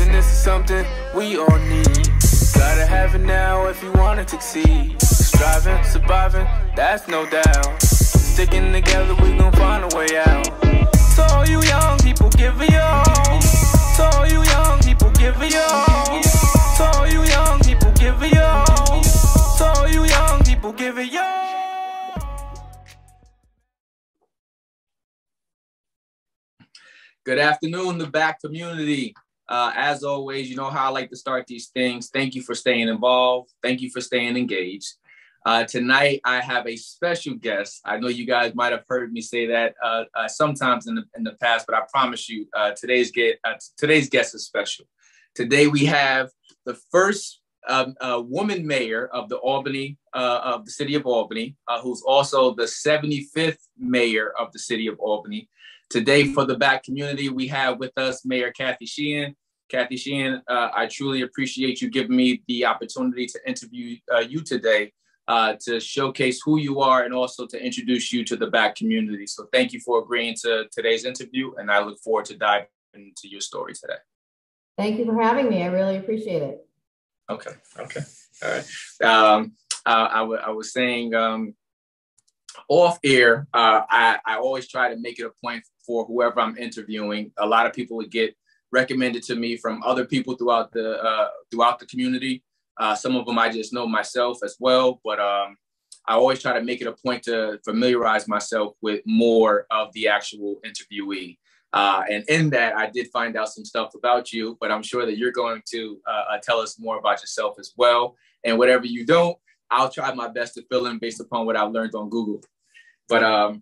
and this is something we all need. Gotta have it now if you wanna succeed. Striving, surviving, that's no doubt. Sticking together, we gon' find a way out. To all you young people, give it your all. To all you young people, give it your all. To all you young people, give it your all. To all you young people, give it your all. Good afternoon, the back community. As always, you know how I like to start these things. Thank you for staying involved. Thank you for staying engaged. Tonight, I have a special guest. I know you guys might have heard me say that sometimes in the past, but I promise you, today's guest is special. Today, we have the first woman mayor of the City of Albany, who's also the 75th mayor of the City of Albany. Today, for the back community, we have with us Mayor Kathy Sheehan. Kathy Sheehan, I truly appreciate you giving me the opportunity to interview you today, to showcase who you are and also to introduce you to the back community. So thank you for agreeing to today's interview, and I look forward to diving into your story today. Thank you for having me. I really appreciate it. Okay. All right. I was saying off air, I always try to make it a point for whoever I'm interviewing. A lot of people would get recommended to me from other people throughout the community. Some of them I just know myself as well, but I always try to make it a point to familiarize myself with more of the actual interviewee. And in that, I did find out some stuff about you, but I'm sure that you're going to tell us more about yourself as well. And whatever you don't, I'll try my best to fill in based upon what I've learned on Google. But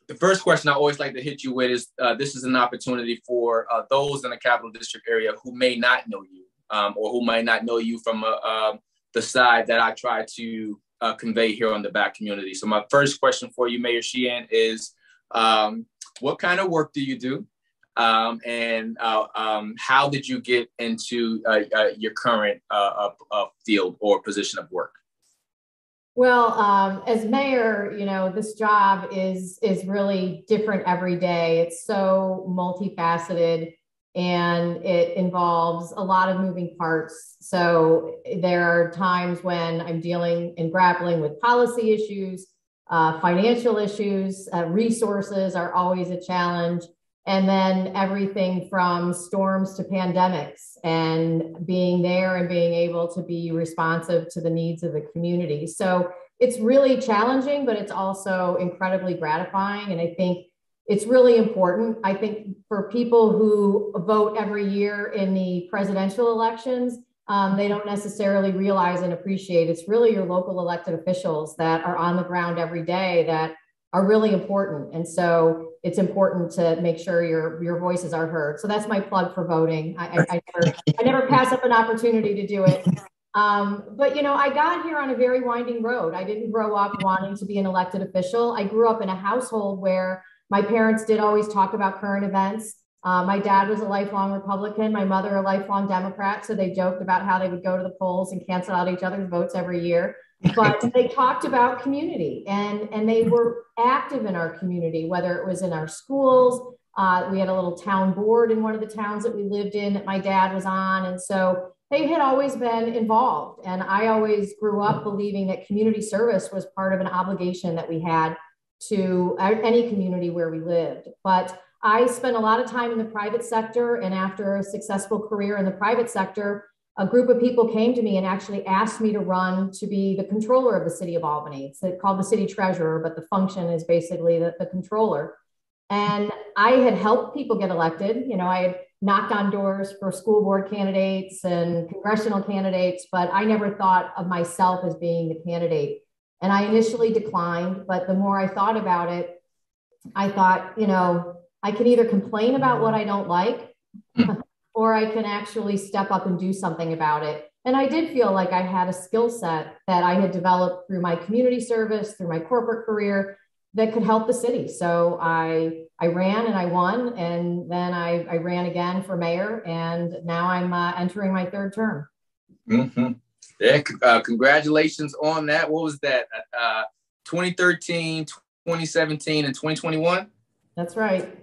the first question I always like to hit you with is, this is an opportunity for those in the Capital District area who may not know you, or who might not know you from the side that I try to convey here on the back community. So my first question for you, Mayor Sheehan, is what kind of work do you do? And how did you get into your current field or position of work? Well, as mayor, you know, this job is really different every day. It's so multifaceted and it involves a lot of moving parts. So there are times when I'm dealing and grappling with policy issues, financial issues, resources are always a challenge. And then everything from storms to pandemics, and being there and being able to be responsive to the needs of the community. So it's really challenging, but it's also incredibly gratifying. And I think it's really important. I think for people who vote every year in the presidential elections, they don't necessarily realize and appreciate it's really your local elected officials that are on the ground every day that are really important. And so it's important to make sure your voices are heard. So that's my plug for voting. I never pass up an opportunity to do it. But, you know, I got here on a very winding road. I didn't grow up wanting to be an elected official. I grew up in a household where my parents did always talk about current events. My dad was a lifelong Republican, my mother a lifelong Democrat. So they joked about how they would go to the polls and cancel out each other's votes every year. But they talked about community and they were active in our community, whether it was in our schools. We had a little town board in one of the towns that we lived in that my dad was on. And so they had always been involved. And I always grew up believing that community service was part of an obligation that we had to any community where we lived. But I spent a lot of time in the private sector. And after a successful career in the private sector, a group of people came to me and actually asked me to run to be the controller of the City of Albany. It's called the city treasurer, but the function is basically the controller. And I had helped people get elected. You know, I had knocked on doors for school board candidates and congressional candidates, but I never thought of myself as being the candidate. And I initially declined, but the more I thought about it, I thought, you know, I can either complain about what I don't like, or I can actually step up and do something about it. And I did feel like I had a skill set that I had developed through my community service, through my corporate career, that could help the city. So I ran and I won, and then I ran again for mayor, and now I'm entering my third term. Mm-hmm. Yeah, congratulations on that. What was that? 2013, 2017, and 2021? That's right.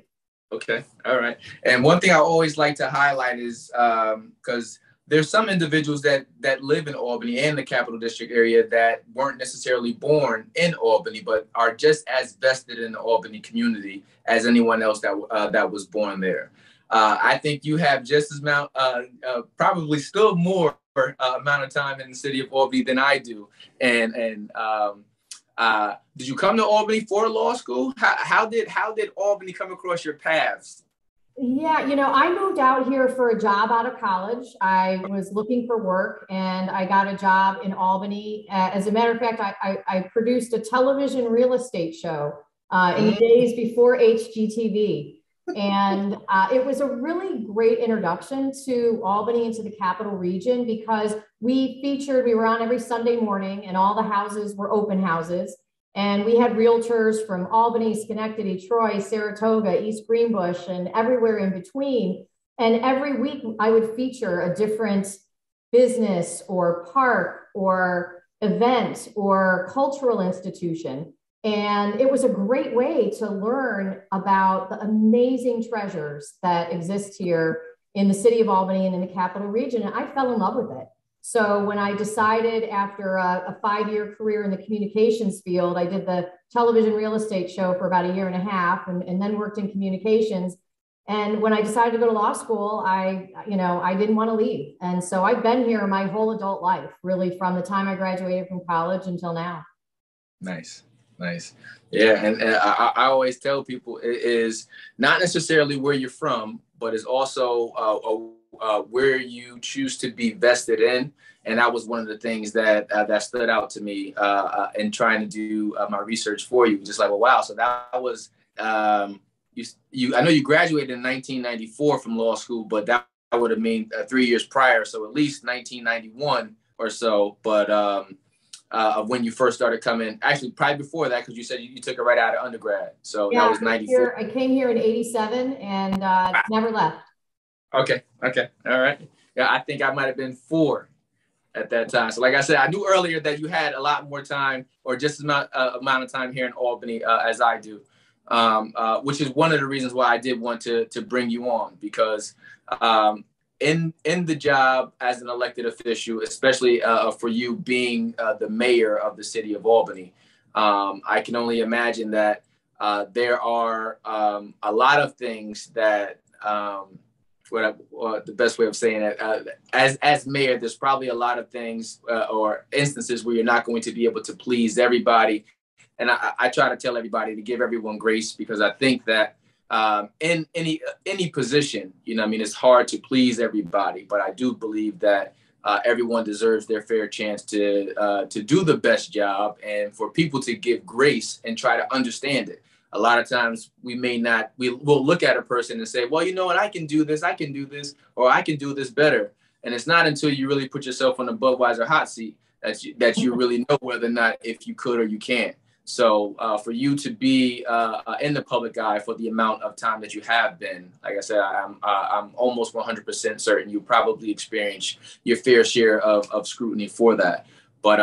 Okay. All right. And one thing I always like to highlight is because there's some individuals that live in Albany and the Capital District area that weren't necessarily born in Albany, but are just as vested in the Albany community as anyone else that was born there. I think you have just as probably still more amount of time in the city of Albany than I do. Did you come to Albany for law school? How did Albany come across your paths? Yeah, I moved out here for a job out of college. I was looking for work and I got a job in Albany. As a matter of fact, I produced a television real estate show in the days before HGTV. And it was a really great introduction to Albany and to the capital region because we were on every Sunday morning and all the houses were open houses. And we had realtors from Albany, Schenectady, Troy, Saratoga, East Greenbush, and everywhere in between. And every week I would feature a different business or park or event or cultural institution. And it was a great way to learn about the amazing treasures that exist here in the city of Albany and in the capital region. And I fell in love with it. So when I decided after a 5-year career in the communications field, I did the television real estate show for about 1.5 years and then worked in communications. And when I decided to go to law school, I didn't want to leave. And so I've been here my whole adult life, really from the time I graduated from college until now. Nice. Yeah. And I always tell people it is not necessarily where you're from, but it's also where you choose to be vested in. And that was one of the things that stood out to me in trying to do my research for you. Just like, well, wow. So that was, I know you graduated in 1994 from law school, but that would have mean 3 years prior. So at least 1991 or so. But of when you first started coming, actually probably before that, because you said you took it right out of undergrad. So yeah, that was 94. I came here in 87 and never left. Okay. All right. Yeah, I think I might have been 4 at that time. So like I said, I knew earlier that you had a lot more time or just as amount of time here in Albany as I do, which is one of the reasons why I did want to bring you on, because in the job as an elected official, especially for you being the mayor of the city of Albany, I can only imagine that there are a lot of things that the best way of saying it, as mayor, there's probably a lot of things or instances where you're not going to be able to please everybody. And I try to tell everybody to give everyone grace, because I think that in any position, it's hard to please everybody. But I do believe that everyone deserves their fair chance to do the best job, and for people to give grace and try to understand it. A lot of times we'll look at a person and say, well, you know what, I can do this, or I can do this better. And it's not until you really put yourself on the Budweiser hot seat that you really know whether or not if you could or you can't. So for you to be in the public eye for the amount of time that you have been, like I said, I'm almost 100% certain you probably experienced your fair share of scrutiny for that. But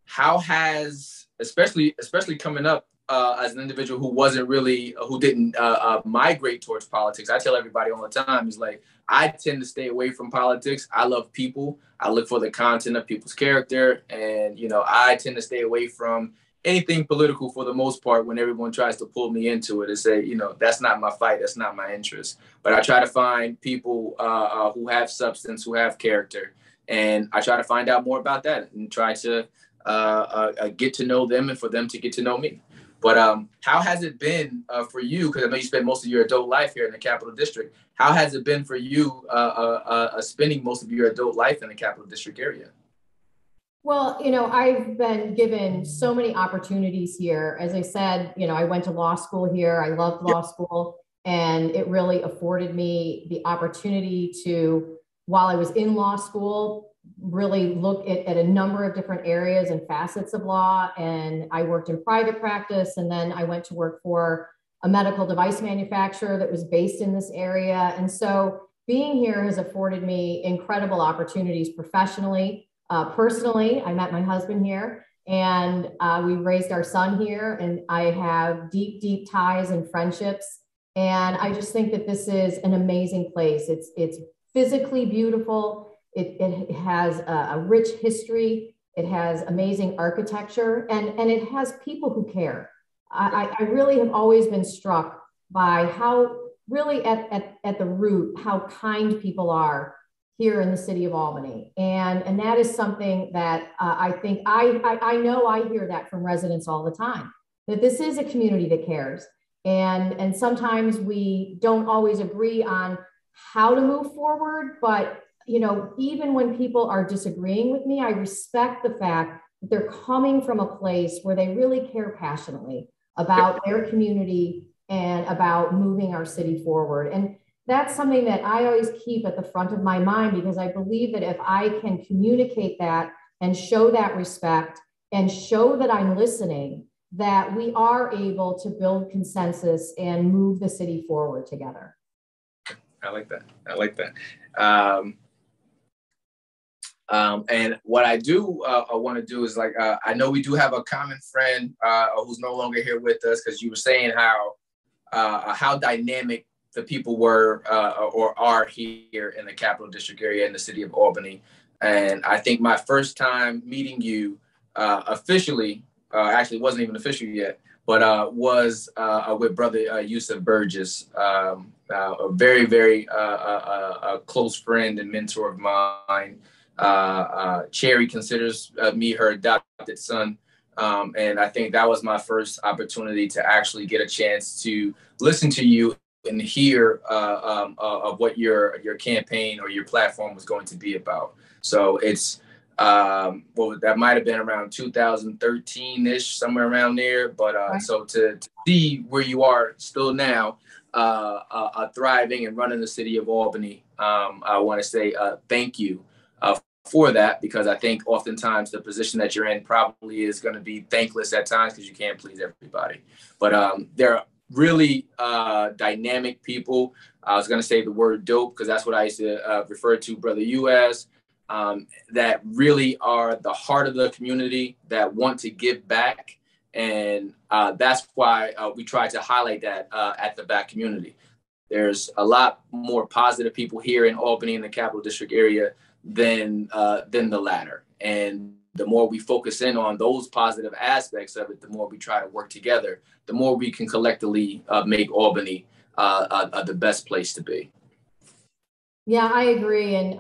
how has, especially coming up, as an individual who didn't migrate towards politics, I tell everybody all the time, is like, I tend to stay away from politics. I love people. I look for the content of people's character. And, I tend to stay away from anything political for the most part when everyone tries to pull me into it and say, that's not my fight. That's not my interest. But I try to find people who have substance, who have character. And I try to find out more about that and try to get to know them and for them to get to know me. But how has it been for you? Because I know you spent most of your adult life here in the Capital District. How has it been for you spending most of your adult life in the Capital District area? Well, I've been given so many opportunities here. As I said, I went to law school here. I loved law school, and it really afforded me the opportunity to, while I was in law school, really look at a number of different areas and facets of law. And I worked in private practice, and then I went to work for a medical device manufacturer that was based in this area. And so being here has afforded me incredible opportunities professionally, personally. I met my husband here, and we raised our son here, and I have deep, deep ties and friendships And I just think that this is an amazing place. It's physically beautiful. It has a rich history. It has amazing architecture, and it has people who care. I really have always been struck by how really at the root, how kind people are here in the city of Albany. And that is something that I think I know I hear that from residents all the time, that this is a community that cares. And sometimes we don't always agree on how to move forward, but even when people are disagreeing with me, I respect the fact that they're coming from a place where they really care passionately about their community and about moving our city forward. And that's something that I always keep at the front of my mind, because I believe that if I can communicate that and show that respect and show that I'm listening, that we are able to build consensus and move the city forward together. I like that. I like that. And what I do want to do is I know we do have a common friend who's no longer here with us, because you were saying how dynamic the people were or are here in the Capital District area in the city of Albany. And I think my first time meeting you officially, actually wasn't even official yet, but was with Brother Yusuf Burgess, a very, very close friend and mentor of mine. Cherry considers me her adopted son. And I think that was my first opportunity to actually get a chance to listen to you and hear of what your campaign or your platform was going to be about. So it's, that might have been around 2013-ish, somewhere around there. But Right. So to see where you are still now, thriving and running the city of Albany, I want to say thank you for that, because I think oftentimes the position that you're in probably is going to be thankless at times because you can't please everybody. But there are really dynamic people. I was going to say the word dope because that's what I used to refer to Brother U as, that really are the heart of the community, that want to give back. And that's why we try to highlight that at the back community. There's a lot more positive people here in Albany in the Capital District area than the latter. And the more we focus in on those positive aspects of it, the more we try to work together, the more we can collectively make Albany the best place to be. Yeah, I agree. And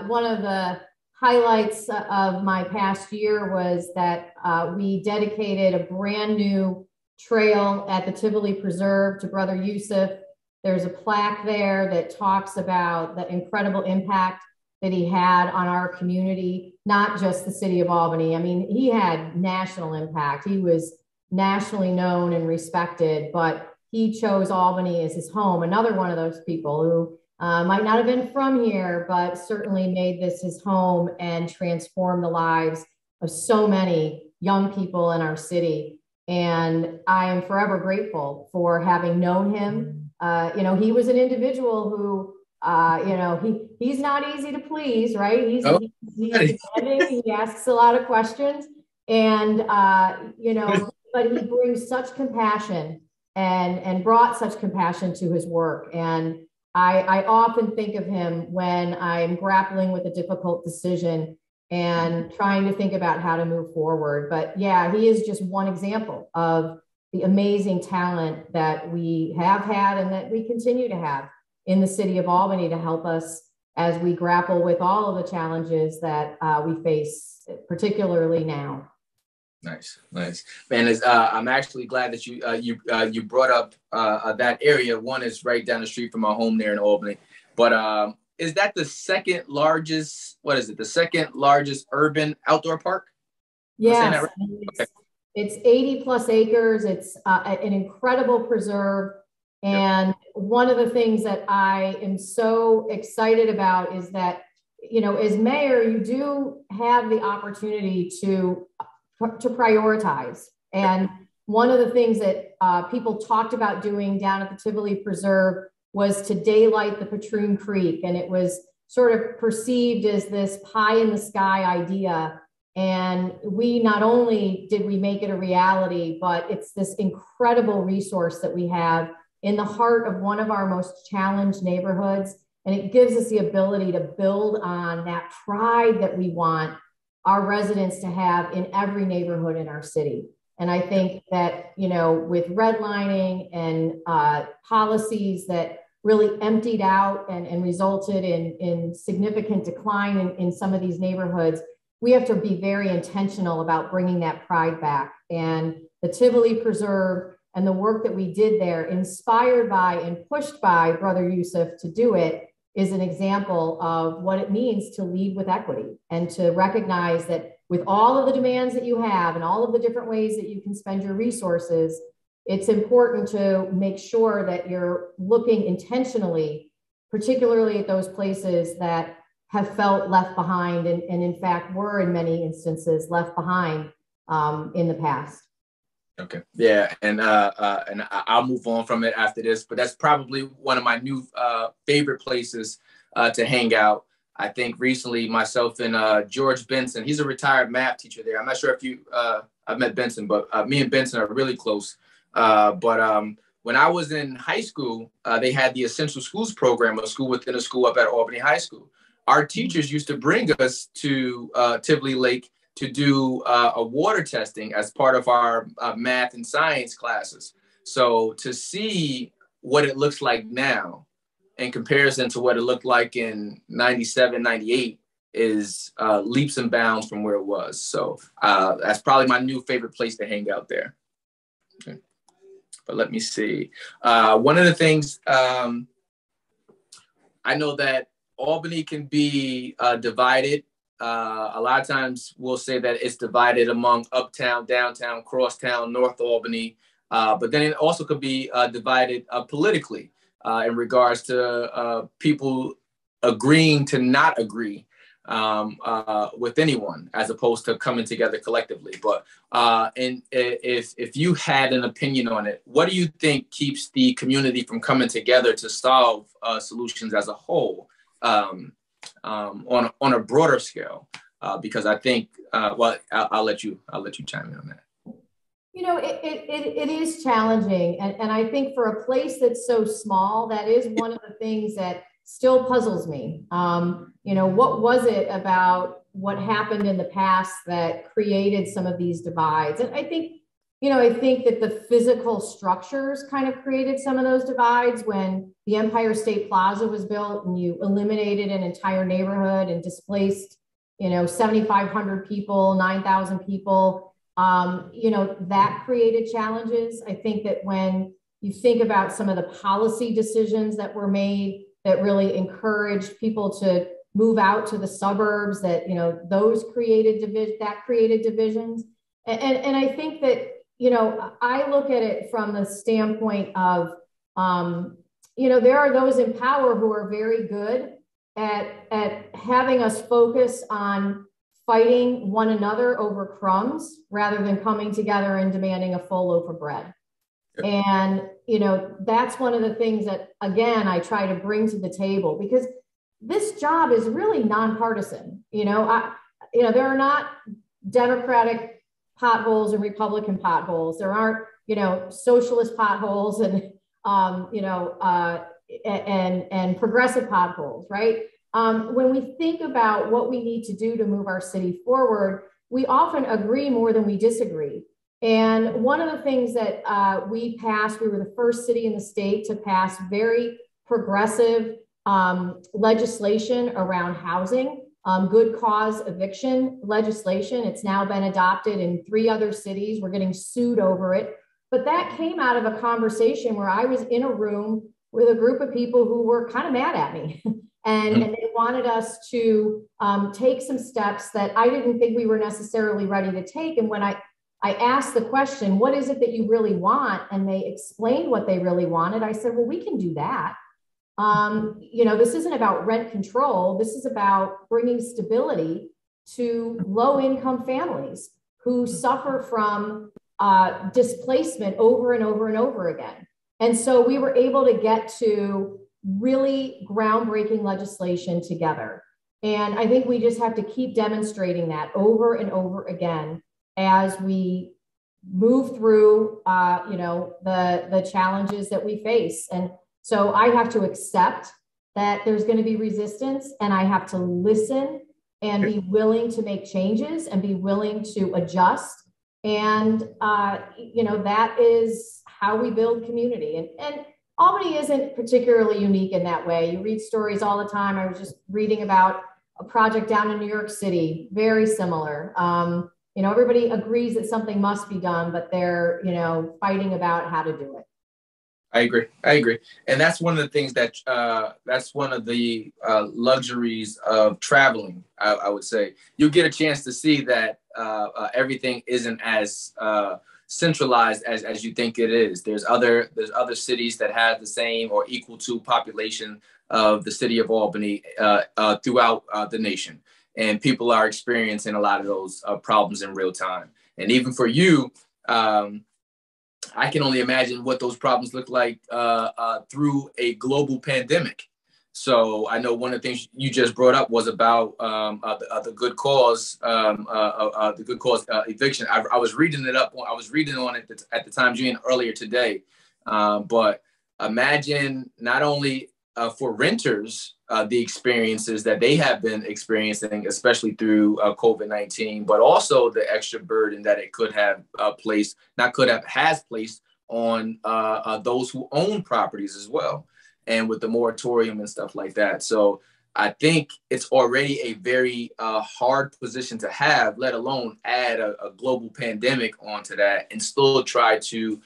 one of the highlights of my past year was that we dedicated a brand new trail at the Tivoli Preserve to Brother Yusuf. There's a plaque there that talks about the incredible impact that he had on our community, not just the city of Albany. I mean, he had national impact. He was nationally known and respected, but he chose Albany as his home. Another one of those people who might not have been from here, but certainly made this his home and transformed the lives of so many young people in our city. And I am forever grateful for having known him. He was an individual who, he's not easy to please, right? He's demanding. He asks a lot of questions, and but he brings such compassion and brought such compassion to his work. And I often think of him when I'm grappling with a difficult decision and trying to think about how to move forward. But yeah, he is just one example of the amazing talent that we have had and that we continue to have in the city of Albany to help us as we grapple with all of the challenges that we face, particularly now. Nice. Man, I'm actually glad that you brought up that area. One is right down the street from my home there in Albany. But is that the second largest, the second largest urban outdoor park? Yes. Right? It's 80 plus acres. It's an incredible preserve. And one of the things that I am so excited about is that, as mayor, you do have the opportunity to prioritize. And one of the things that people talked about doing down at the Tivoli Preserve was to daylight the Patroon Creek. And it was sort of perceived as this pie in the sky idea. And we not only did we make it a reality, but it's this incredible resource that we have in the heart of one of our most challenged neighborhoods. And it gives us the ability to build on that pride that we want our residents to have in every neighborhood in our city. And I think that, you know, with redlining and policies that really emptied out and resulted in significant decline in some of these neighborhoods, we have to be very intentional about bringing that pride back. And the Tivoli Preserve and the work that we did there, inspired by and pushed by Brother Yusuf to do it, is an example of what it means to lead with equity and to recognize that with all of the demands that you have and all of the different ways that you can spend your resources, it's important to make sure that you're looking intentionally, particularly at those places that have felt left behind and in fact were in many instances left behind in the past. Okay. Yeah. And I'll move on from it after this, but that's probably one of my new favorite places to hang out. I think recently myself and George Benson, he's a retired math teacher there. I'm not sure if you, I've met Benson, but me and Benson are really close. But when I was in high school, they had the Essential Schools program, a school within a school up at Albany High School. Our teachers used to bring us to Tivoli Lake to do a water testing as part of our math and science classes. So to see what it looks like now in comparison to what it looked like in 97, 98 is leaps and bounds from where it was. So that's probably my new favorite place to hang out there. Okay. But let me see. One of the things, I know that Albany can be divided. A lot of times we'll say that it's divided among uptown, downtown, crosstown, North Albany, but then it also could be divided politically in regards to people agreeing to not agree with anyone as opposed to coming together collectively. But and if you had an opinion on it, what do you think keeps the community from coming together to solve solutions as a whole? On a broader scale, because I think, well, I'll let you chime in on that. You know, it is challenging. And I think for a place that's so small, that is one of the things that still puzzles me. You know, what was it about what happened in the past that created some of these divides? And I think, you know, I think that the physical structures kind of created some of those divides when the Empire State Plaza was built and you eliminated an entire neighborhood and displaced, you know, 7,500 people, 9,000 people. You know, that created challenges. I think that when you think about some of the policy decisions that were made that really encouraged people to move out to the suburbs, that, you know, those created divisions. And I think that, you know, I look at it from the standpoint of, you know, there are those in power who are very good at having us focus on fighting one another over crumbs rather than coming together and demanding a full loaf of bread. And, you know, that's one of the things that, again, I try to bring to the table, because this job is really nonpartisan. You know, there are not Democratic potholes and Republican potholes. There aren't, you know, socialist potholes and, you know, and progressive potholes, right? When we think about what we need to do to move our city forward, we often agree more than we disagree. And one of the things that we passed, we were the first city in the state to pass very progressive legislation around housing. Good cause eviction legislation. It's now been adopted in 3 other cities. We're getting sued over it. But that came out of a conversation where I was in a room with a group of people who were kind of mad at me. And they wanted us to take some steps that I didn't think we were necessarily ready to take. And when I asked the question, what is it that you really want? And they explained what they really wanted. I said, well, we can do that. You know, this isn't about rent control. This is about bringing stability to low-income families who suffer from displacement over and over and over again. And so we were able to get to really groundbreaking legislation together. And I think we just have to keep demonstrating that over and over again as we move through, the challenges that we face. And so I have to accept that there's going to be resistance, and I have to listen and be willing to make changes and be willing to adjust. And, that is how we build community. And Albany isn't particularly unique in that way. You read stories all the time. I was just reading about a project down in New York City, very similar. Everybody agrees that something must be done, but they're, fighting about how to do it. I agree. And that's one of the things that's one of the luxuries of traveling, I would say. You get a chance to see that everything isn't as centralized as you think it is. There's other cities that have the same or equal to population of the city of Albany throughout the nation. And people are experiencing a lot of those problems in real time. And even for you, I can only imagine what those problems look like through a global pandemic. So I know one of the things you just brought up was about the good cause, eviction. I was reading it up. I was reading on it at the Times Union earlier today. But imagine not only for renters, the experiences that they have been experiencing, especially through COVID-19, but also the extra burden that it could have has placed on those who own properties as well, and with the moratorium and stuff like that. So I think it's already a very hard position to have, let alone add a global pandemic onto that and still try to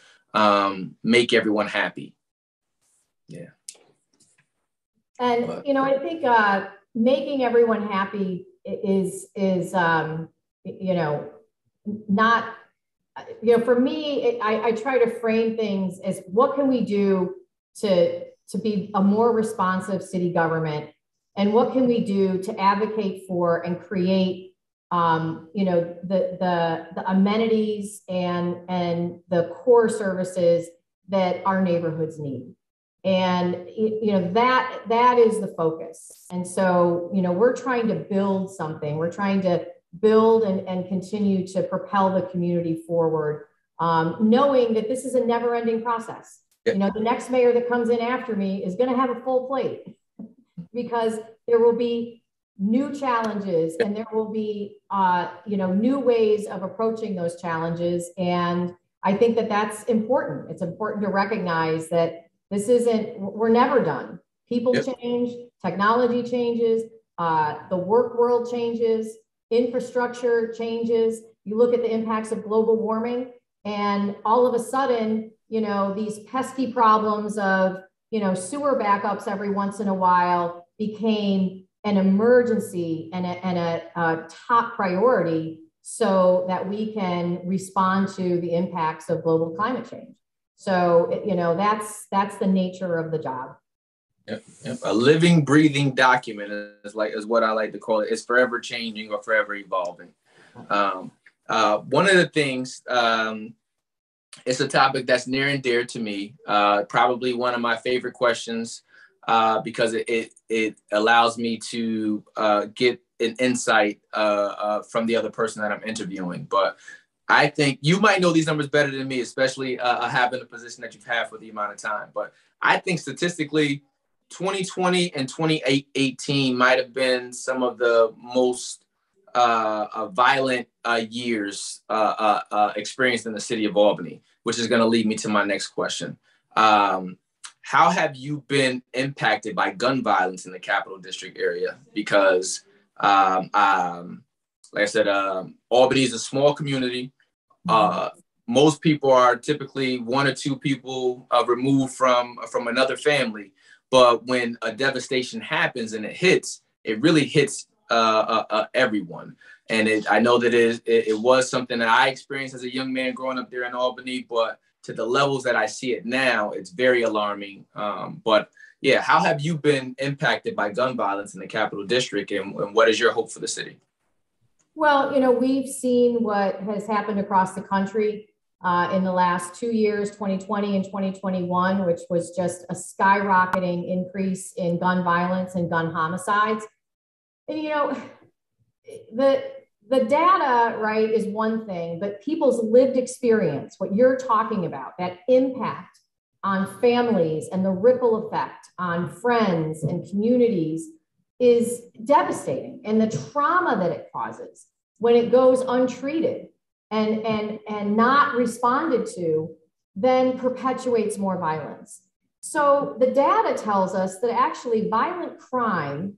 make everyone happy. Yeah. And, I think making everyone happy is not, for me, I try to frame things as what can we do to be a more responsive city government, and what can we do to advocate for and create, the amenities and the core services that our neighborhoods need. And, that is the focus. And so, we're trying to build something. We're trying to build and continue to propel the community forward, knowing that this is a never ending process. Yep. The next mayor that comes in after me is going to have a full plate because there will be new challenges, and there will be, new ways of approaching those challenges. And I think that that's important. It's important to recognize that we're never done. People Yep. change, technology changes, the work world changes, infrastructure changes. You look at the impacts of global warming, and all of a sudden, these pesky problems of, sewer backups every once in a while became an emergency and a top priority so that we can respond to the impacts of global climate change. So, that's the nature of the job. Yep. A living, breathing document is what I like to call it. It's forever changing or forever evolving. One of the things, it's a topic that's near and dear to me. Probably one of my favorite questions because it allows me to get an insight from the other person that I'm interviewing. But I think you might know these numbers better than me, especially having the position that you've had for the amount of time. But I think statistically, 2020 and 2018 might have been some of the most violent years experienced in the city of Albany, which is going to lead me to my next question. How have you been impacted by gun violence in the Capital District area? Because like I said, Albany is a small community. Most people are typically one or two people removed from another family. But when a devastation happens and it really hits everyone. And I know that it was something that I experienced as a young man growing up there in Albany, but to the levels that I see it now, it's very alarming. But yeah, how have you been impacted by gun violence in the Capital District, and what is your hope for the city? Well, we've seen what has happened across the country in the last 2 years, 2020 and 2021, which was just a skyrocketing increase in gun violence and gun homicides. And, the the data, right, is one thing, but people's lived experience, what you're talking about, that impact on families and the ripple effect on friends and communities is devastating. And the trauma that it causes when it goes untreated and not responded to, then perpetuates more violence. So the data tells us that actually violent crime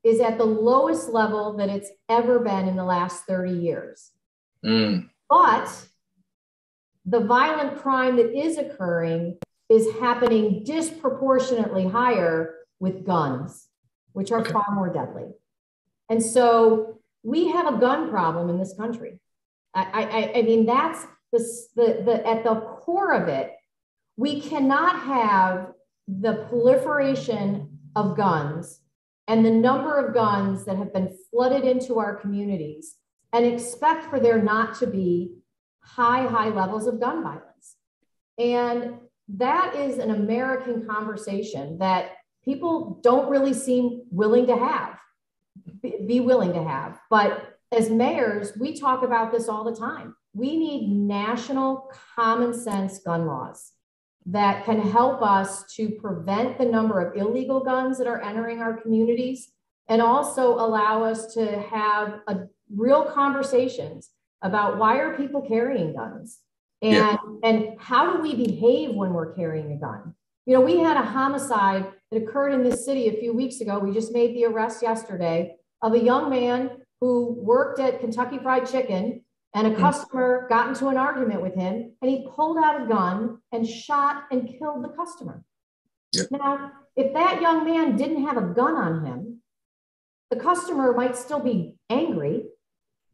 is at the lowest level that it's ever been in the last 30 years. But the violent crime that is occurring is happening disproportionately higher with guns, which are far more deadly. And so we have a gun problem in this country. I mean, that's at the core of it. We cannot have the proliferation of guns and the number of guns that have been flooded into our communities and expect for there not to be high levels of gun violence. And that is an American conversation that people don't really seem willing to have, be willing to have. But as mayors, we talk about this all the time. We need national common sense gun laws that can help us to prevent the number of illegal guns that are entering our communities and also allow us to have real conversations about why are people carrying guns and how do we behave when we're carrying a gun. You know, we had a homicide that occurred in this city a few weeks ago. We just made the arrest yesterday of a young man who worked at Kentucky Fried Chicken, and a customer got into an argument with him, and he pulled out a gun and shot and killed the customer. Now, if that young man didn't have a gun on him, the customer might still be angry.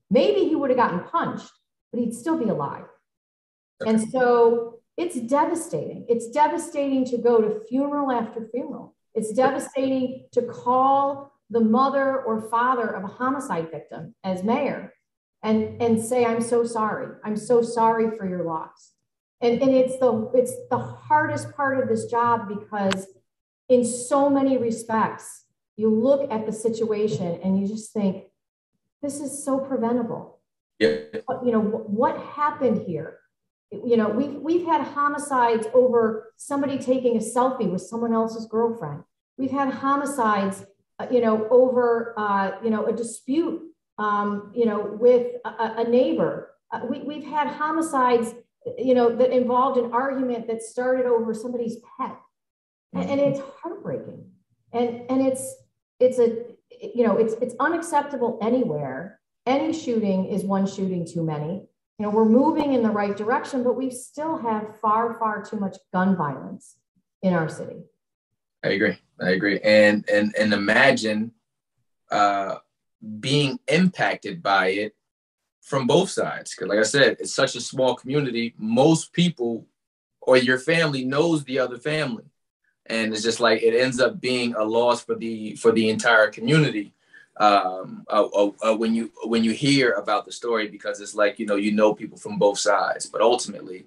Maybe he would have gotten punched, but he'd still be alive. And so it's devastating. It's devastating to go to funeral after funeral. It's devastating to call the mother or father of a homicide victim as mayor and say, I'm so sorry. I'm so sorry for your loss. And it's the hardest part of this job because in so many respects, you look at the situation and you just think, this is so preventable. But, you know, what happened here? You know, we've had homicides over somebody taking a selfie with someone else's girlfriend. We've had homicides, you know, over, you know, a dispute, you know, with a neighbor. We've had homicides, you know, that involved an argument that started over somebody's pet. And it's heartbreaking. And it's unacceptable anywhere. Any shooting is one shooting too many. You know, we're moving in the right direction, but we still have far too much gun violence in our city. I agree. And imagine being impacted by it from both sides. Because like I said, it's such a small community. Most people or your family knows the other family. And it's just like, it ends up being a loss for the entire community. When you hear about the story, because it's like, you know people from both sides, but ultimately,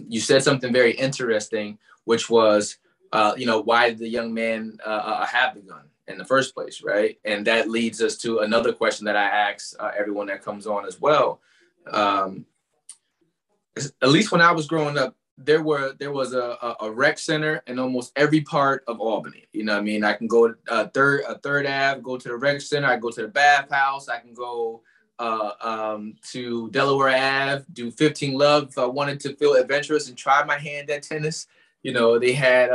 you said something very interesting, which was, why did the young man have the gun in the first place, right? And that leads us to another question that I ask everyone that comes on as well. At least when I was growing up, there was a rec center in almost every part of Albany. You know what I mean? I can go to Third Ave, go to the rec center. I go to the bathhouse. I can go to Delaware Ave, do 15 Love if I wanted to feel adventurous and try my hand at tennis. You know, they had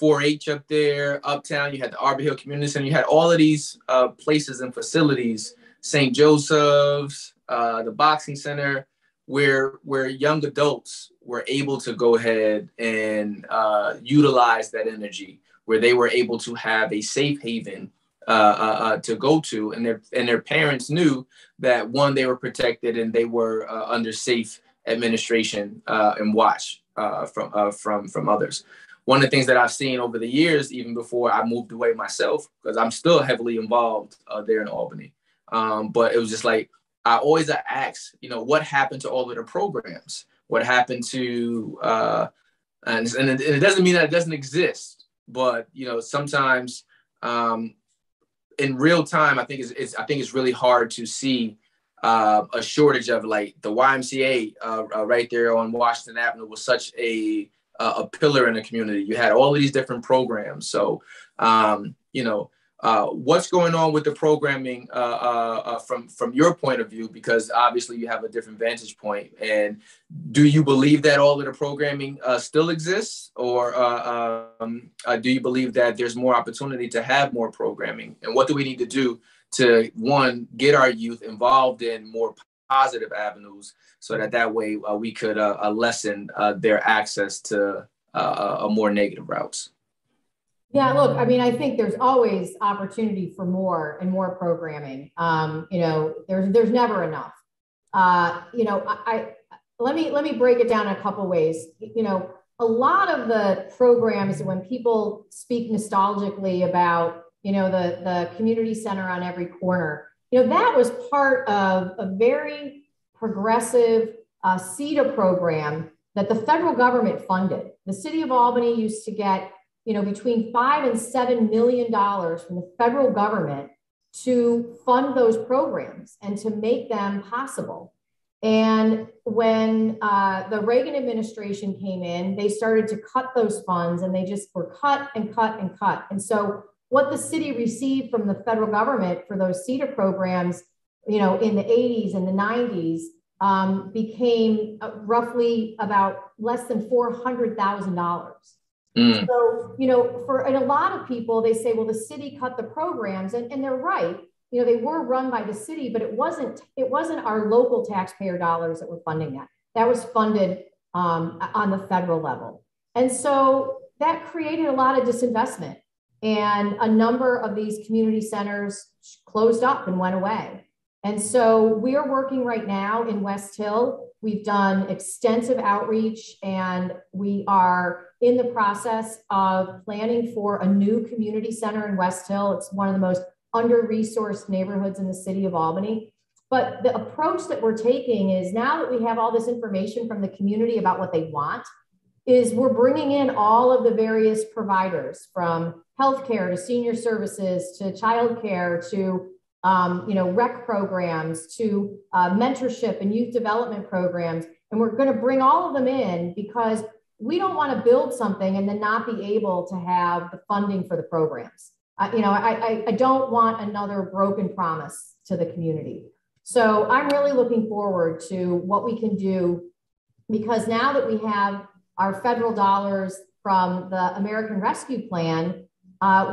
4-H up there, Uptown. You had the Arbor Hill Community Center. You had all of these places and facilities, St. Joseph's, the boxing center, where young adults were able to go ahead and utilize that energy, where they were able to have a safe haven to go to, and their parents knew that, one, they were protected and they were under safe administration and watch from others. One of the things that I've seen over the years, even before I moved away myself, because I'm still heavily involved there in Albany, but it was just like, I always ask, what happened to all of the programs? What happened to, and it doesn't mean that it doesn't exist, but, sometimes in real time, I think it's really hard to see a shortage of, like, the YMCA right there on Washington Avenue was such a pillar in the community. You had all of these different programs. So, what's going on with the programming from your point of view? Because obviously you have a different vantage point. And do you believe that all of the programming still exists, or do you believe that there's more opportunity to have more programming? And what do we need to do to, one, get our youth involved in more positive avenues, so that way we could lessen their access to more negative routes? Yeah, look, I mean, I think there's always opportunity for more and more programming. There's never enough. Let me break it down in a couple of ways. A lot of the programs, when people speak nostalgically about, the community center on every corner, that was part of a very progressive CETA program that the federal government funded. The City of Albany used to get between $5 and $7 million from the federal government to fund those programs and to make them possible. And when the Reagan administration came in, they started to cut those funds, and they just were cut and cut and cut. And so what the city received from the federal government for those CETA programs, in the 80s and the 90s, became roughly about less than $400,000. So, and a lot of people, they say, well, the city cut the programs, and they're right. They were run by the city, but it wasn't our local taxpayer dollars that were funding that. That was funded on the federal level. And so that created a lot of disinvestment, and a number of these community centers closed up and went away. And so we are working right now in West Hill. We've done extensive outreach, and we are in the process of planning for a new community center in West Hill. It's one of the most under-resourced neighborhoods in the city of Albany. But the approach that we're taking is, now that we have all this information from the community about what they want, is we're bringing in all of the various providers, from healthcare to senior services to childcare to rec programs to mentorship and youth development programs. And we're going to bring all of them in, because we don't want to build something and then not be able to have the funding for the programs. I don't want another broken promise to the community. So I'm really looking forward to what we can do, because now that we have our federal dollars from the American Rescue Plan,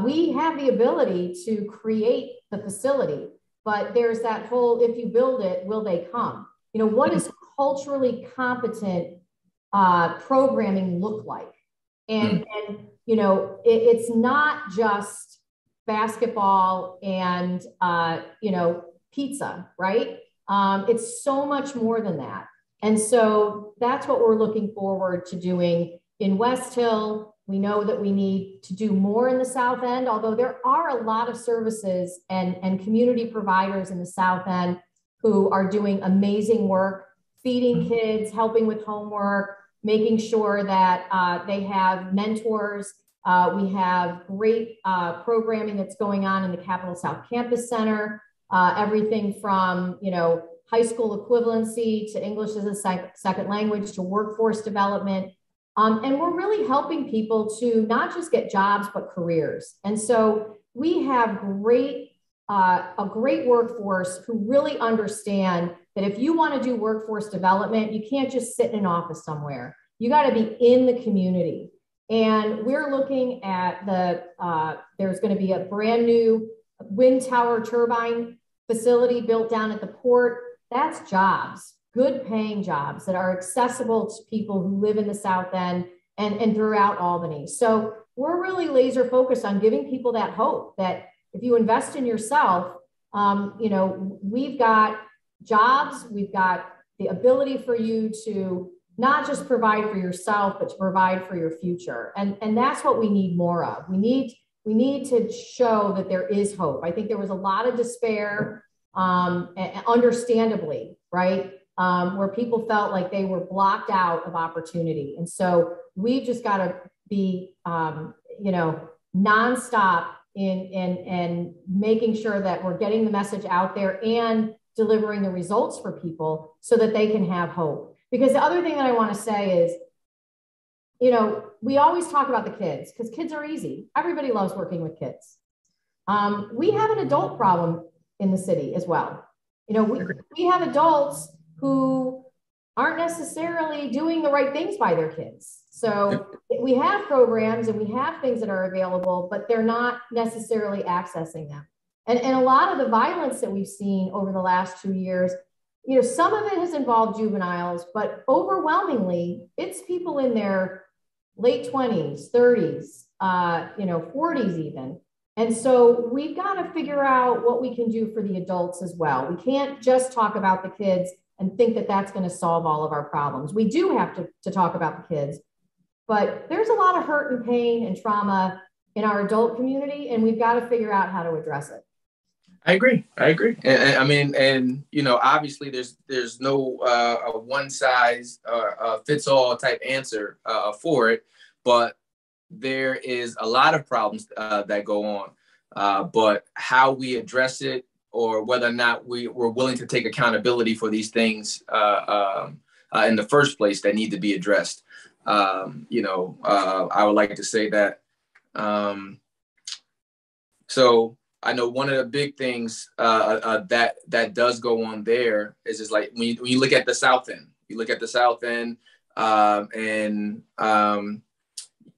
we have the ability to create the facility. But there's that whole, if you build it, will they come? What does culturally competent programming look like? And it's not just basketball and pizza, right? It's so much more than that. And so that's what we're looking forward to doing in West Hill. We know that we need to do more in the South End, although there are a lot of services and community providers in the South End who are doing amazing work, feeding kids, helping with homework, making sure that they have mentors. We have great programming that's going on in the Capitol South Campus Center, everything from, high school equivalency to English as a second language to workforce development. And we're really helping people to not just get jobs, but careers. And so we have a great workforce who really understand that if you want to do workforce development, you can't just sit in an office somewhere. You got to be in the community. And we're looking at there's going to be a brand new wind tower turbine facility built down at the port. That's jobs, good paying jobs that are accessible to people who live in the South End and throughout Albany. So we're really laser focused on giving people that hope that if you invest in yourself, we've got jobs, we've got the ability for you to not just provide for yourself, but to provide for your future. And that's what we need more of. We need to show that there is hope. I think there was a lot of despair, understandably, right? Where people felt like they were blocked out of opportunity. And so we've just got to be, nonstop in making sure that we're getting the message out there and delivering the results for people so that they can have hope. Because the other thing that I want to say is, you know, we always talk about the kids because kids are easy. Everybody loves working with kids. We have an adult problem in the city as well. You know, we have adults who aren't necessarily doing the right things by their kids. So we have programs and we have things that are available, but they're not necessarily accessing them. And a lot of the violence that we've seen over the last 2 years, you know, some of it has involved juveniles, but overwhelmingly, it's people in their late 20s, 30s, you know, 40s even. And so we've got to figure out what we can do for the adults as well. We can't just talk about the kids and think that that's going to solve all of our problems. We do have to talk about the kids, but there's a lot of hurt and pain and trauma in our adult community, and we've got to figure out how to address it. I agree. And I mean, and you know, obviously, there's no a one size fits all type answer for it, but there is a lot of problems that go on. But how we address it, or whether or not we're willing to take accountability for these things in the first place that need to be addressed. You know, I would like to say that. So I know one of the big things that does go on there is just like when you look at the South End,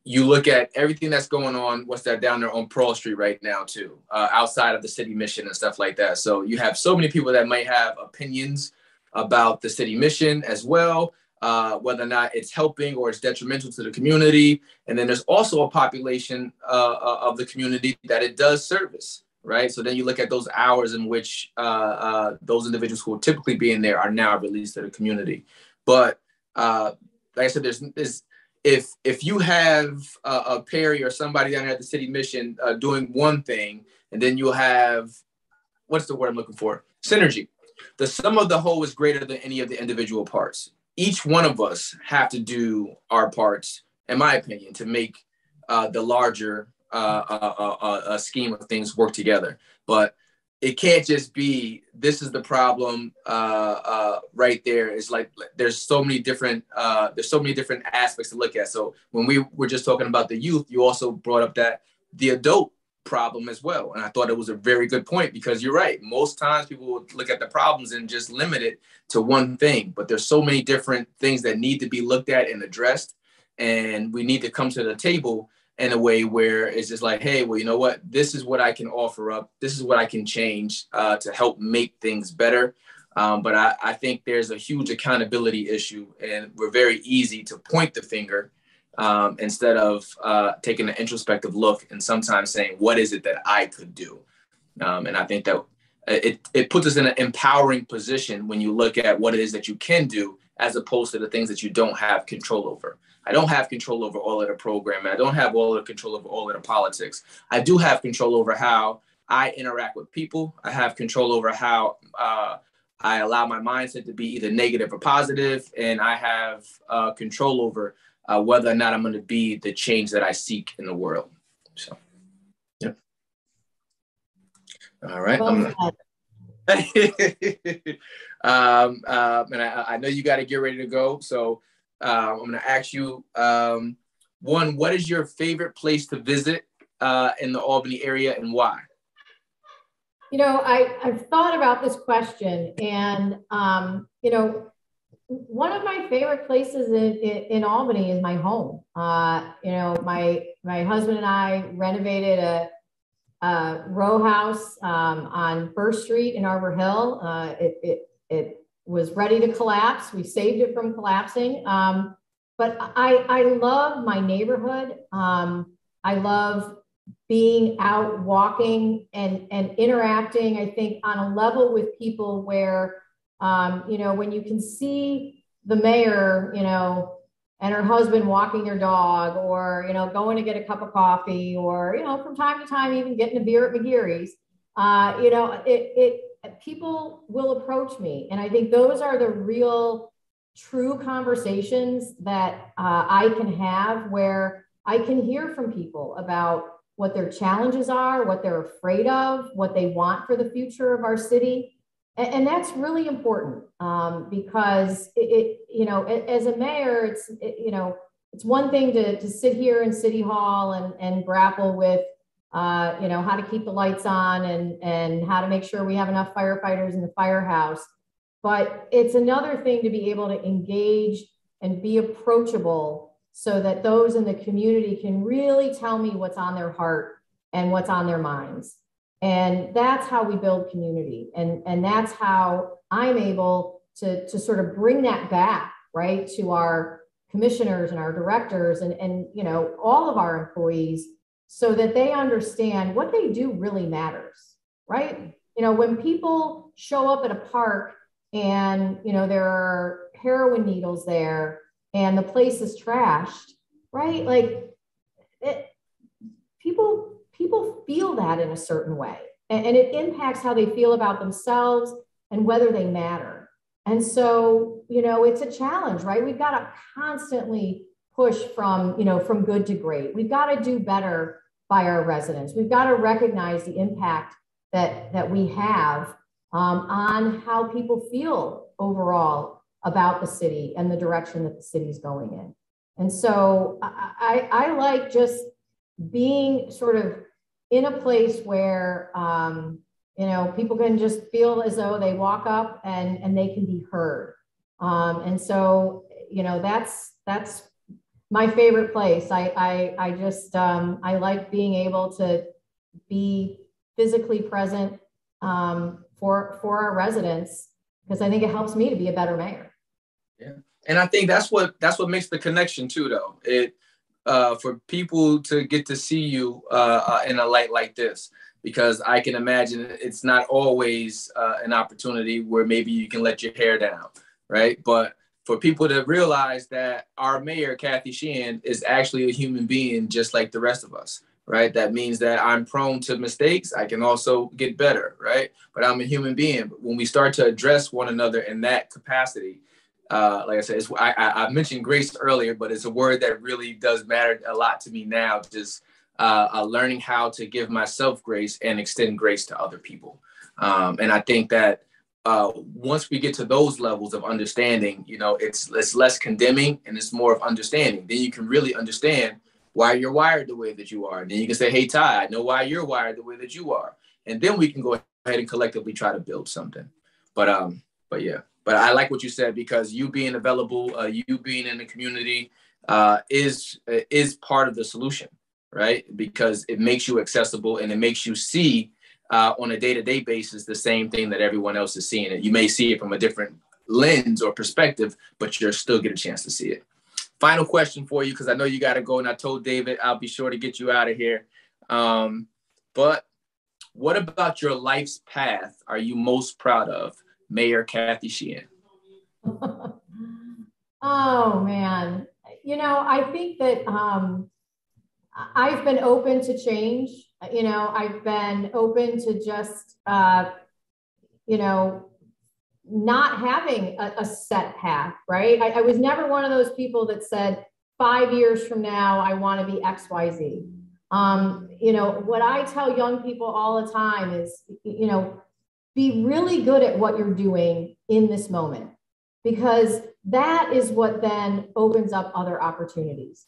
you look at everything that's going on, what's that down there on Pearl Street right now too, outside of the city mission and stuff like that. So you have so many people that might have opinions about the city mission as well, whether or not it's helping or it's detrimental to the community. And then there's also a population of the community that it does service. Right. So then you look at those hours in which those individuals who will typically be in there are now released to the community. But like I said, there's if you have a Perry or somebody down there at the city mission doing one thing, and then you'll have, what's the word I'm looking for? Synergy. The sum of the whole is greater than any of the individual parts. Each one of us have to do our parts, in my opinion, to make the larger a scheme of things work together. But it can't just be, this is the problem right there. It's like there's so many different aspects to look at. So when we were just talking about the youth, you also brought up that the adult problem as well. And I thought it was a very good point, because you're right. Most times people will look at the problems and just limit it to one thing, but there's so many different things that need to be looked at and addressed. And we need to come to the table in a way where it's just like, hey, well, you know what? This is what I can offer up. This is what I can change to help make things better. But I think there's a huge accountability issue, and we're very easy to point the finger instead of taking an introspective look and sometimes saying, what is it that I could do? And I think that it puts us in an empowering position when you look at what it is that you can do, as opposed to the things that you don't have control over. I don't have control over all of the programming. I don't have all of the control over all of the politics. I do have control over how I interact with people. I have control over how I allow my mindset to be either negative or positive. And I have control over whether or not I'm going to be the change that I seek in the world. So, yeah. All right. Well, and I know you got to get ready to go. So I'm going to ask you, one, what is your favorite place to visit in the Albany area, and why? You know, I've thought about this question, and, you know, one of my favorite places in Albany is my home. You know, my husband and I renovated a row house on First Street in Arbor Hill. It was ready to collapse. We saved it from collapsing. But I love my neighborhood. I love being out walking and interacting, I think, on a level with people where, you know, when you can see the mayor, you know, and her husband walking their dog, or, you know, going to get a cup of coffee, or, you know, from time to time, even getting a beer at McGeary's, you know, people will approach me. And I think those are the real true conversations that I can have, where I can hear from people about what their challenges are, what they're afraid of, what they want for the future of our city. And that's really important because as a mayor, it's one thing to sit here in City Hall and grapple with, how to keep the lights on and how to make sure we have enough firefighters in the firehouse. But it's another thing to be able to engage and be approachable so that those in the community can really tell me what's on their heart and what's on their minds. And that's how we build community. And that's how I'm able to sort of bring that back, right, to our commissioners and our directors and all of our employees so that they understand what they do really matters, right? When people show up at a park and, there are heroin needles there and the place is trashed, right? Like people feel that in a certain way and it impacts how they feel about themselves and whether they matter. And so, it's a challenge, right? We've got to constantly push from good to great. We've got to do better by our residents. We've got to recognize the impact that we have on how people feel overall about the city and the direction that the city is going in. And so I like just being sort of in a place where, people can just feel as though they walk up and they can be heard. And so, that's my favorite place. I just, I like being able to be physically present for our residents, because I think it helps me to be a better mayor. Yeah. And I think that's what makes the connection too, though. It, for people to get to see you in a light like this, because I can imagine it's not always an opportunity where maybe you can let your hair down, right? But for people to realize that our mayor, Kathy Sheehan, is actually a human being just like the rest of us, right? That means that I'm prone to mistakes. I can also get better, right? But I'm a human being. But when we start to address one another in that capacity, like I said, I mentioned grace earlier, but it's a word that really does matter a lot to me now, just learning how to give myself grace and extend grace to other people. And I think that once we get to those levels of understanding, it's less condemning and it's more of understanding. Then you can really understand why you're wired the way that you are. And then you can say, hey, Ty, I know why you're wired the way that you are. And then we can go ahead and collectively try to build something. But yeah, but I like what you said, because you being available, you being in the community is part of the solution, right? Because it makes you accessible and it makes you see on a day-to-day basis the same thing that everyone else is seeing it. You may see it from a different lens or perspective, but you'll still get a chance to see it. Final question for you, because I know you got to go, and I told David I'll be sure to get you out of here. But what about your life's path are you most proud of, Mayor Kathy Sheehan? Oh, man. I think that I've been open to change. I've been open to just, not having a set path, right? I was never one of those people that said 5 years from now, I want to be X, Y, Z. What I tell young people all the time is, be really good at what you're doing in this moment, because that is what then opens up other opportunities.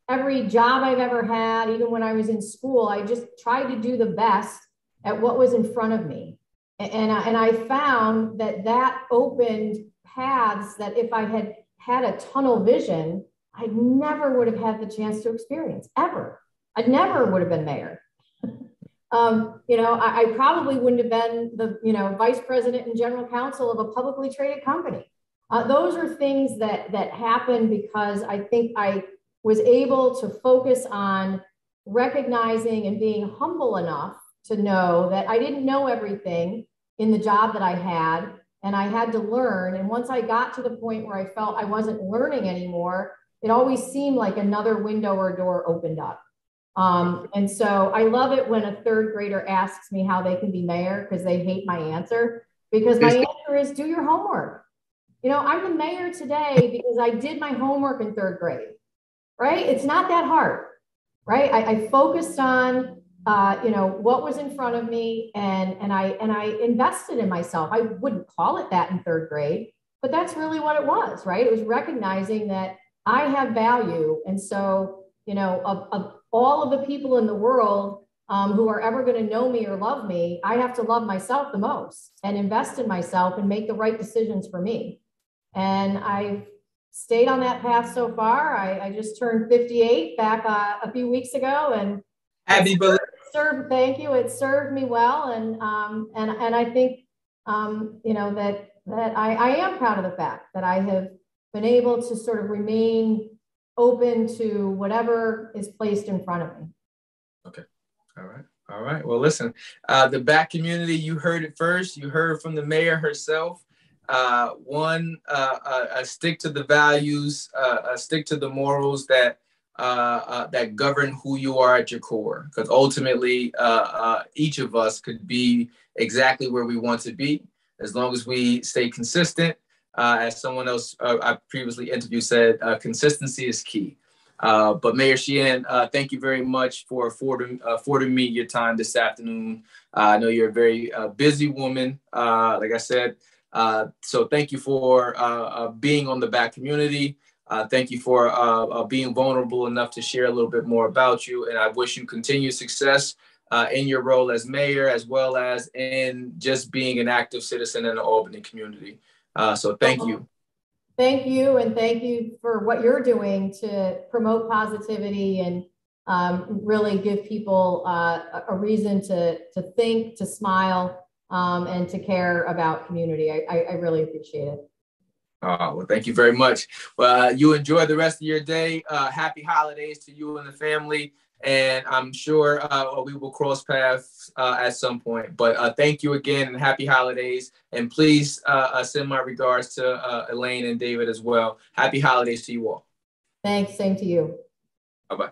Every job I've ever had, even when I was in school, I just tried to do the best at what was in front of me. And I found that opened paths that if I had a tunnel vision, I never would have had the chance to experience ever. I never would have been mayor. I probably wouldn't have been the, vice president and general counsel of a publicly traded company. Those are things that happen because I think I was able to focus on recognizing and being humble enough to know that I didn't know everything in the job that I had, and I had to learn. And once I got to the point where I felt I wasn't learning anymore, it always seemed like another window or door opened up. And so I love it when a third grader asks me how they can be mayor, because they hate my answer, because my answer is do your homework. I'm the mayor today because I did my homework in third grade, right? It's not that hard. right? I focused on, what was in front of me, and I invested in myself. I wouldn't call it that in third grade, but that's really what it was, right? It was recognizing that I have value. And so, of all of the people in the world who are ever going to know me or love me, I have to love myself the most and invest in myself and make the right decisions for me. And I've stayed on that path so far. I just turned 58 back a few weeks ago, and happy birthday. Thank you. It served me well, and I think that I am proud of the fact that I have been able to sort of remain open to whatever is placed in front of me. Okay. All right. Well, listen, the BAC community, you heard it first. You heard from the mayor herself. Stick to the values, stick to the morals that govern who you are at your core. Because ultimately, each of us could be exactly where we want to be as long as we stay consistent. As someone else I previously interviewed said, consistency is key. But Mayor Sheehan, thank you very much for affording me your time this afternoon. I know you're a very busy woman, like I said. So thank you for being on the BAC community. Thank you for being vulnerable enough to share a little bit more about you. And I wish you continued success in your role as mayor, as well as in just being an active citizen in the Albany community. So thank you. Thank you. And thank you for what you're doing to promote positivity and really give people a reason to think, to smile, and to care about community. I really appreciate it. Well, thank you very much. Well, you enjoy the rest of your day. Happy holidays to you and the family. And I'm sure we will cross paths at some point. But thank you again and happy holidays. And please send my regards to Elaine and David as well. Happy holidays to you all. Thanks. Same to you. Bye-bye.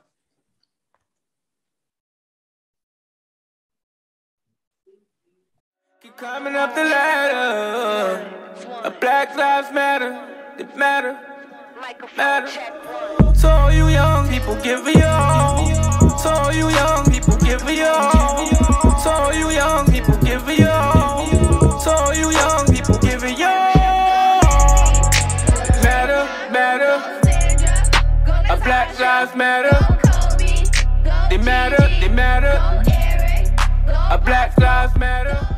Keep climbing up the ladder. Black lives matter. They matter. So all you young people, give me all. So all you young people, give me all. So all you young people, give me all. So all you young people, give me all. Matter, matter. Black lives matter. They matter, they matter. Black lives matter.